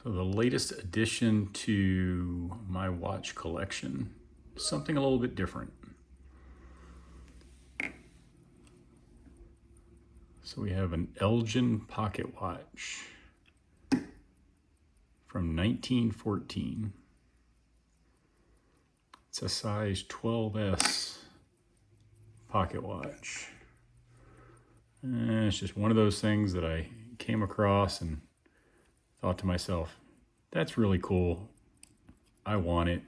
So the latest addition to my watch collection, something a little bit different. So we have an Elgin pocket watch from 1914. It's a size 12S pocket watch. And it's just one of those things that I came across and thought to myself, that's really cool. I want it.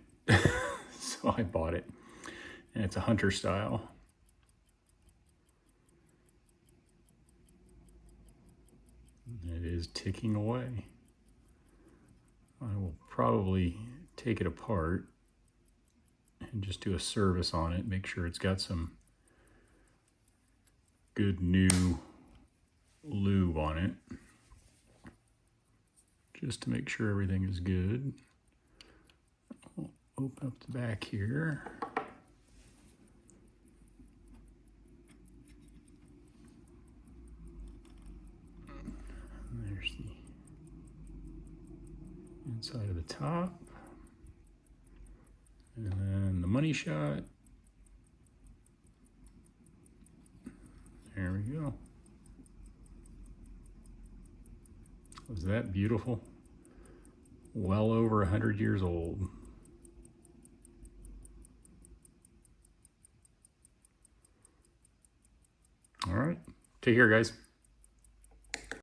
So I bought it. And it's a hunter style. It is ticking away. I will probably take it apart and just do a service on it, make sure it's got some good new lube on it, just to make sure everything is good. I'll open up the back here. And there's the inside of the top. And then the money shot. There we go. Was that beautiful? Well over 100 years old. All right, take care, guys.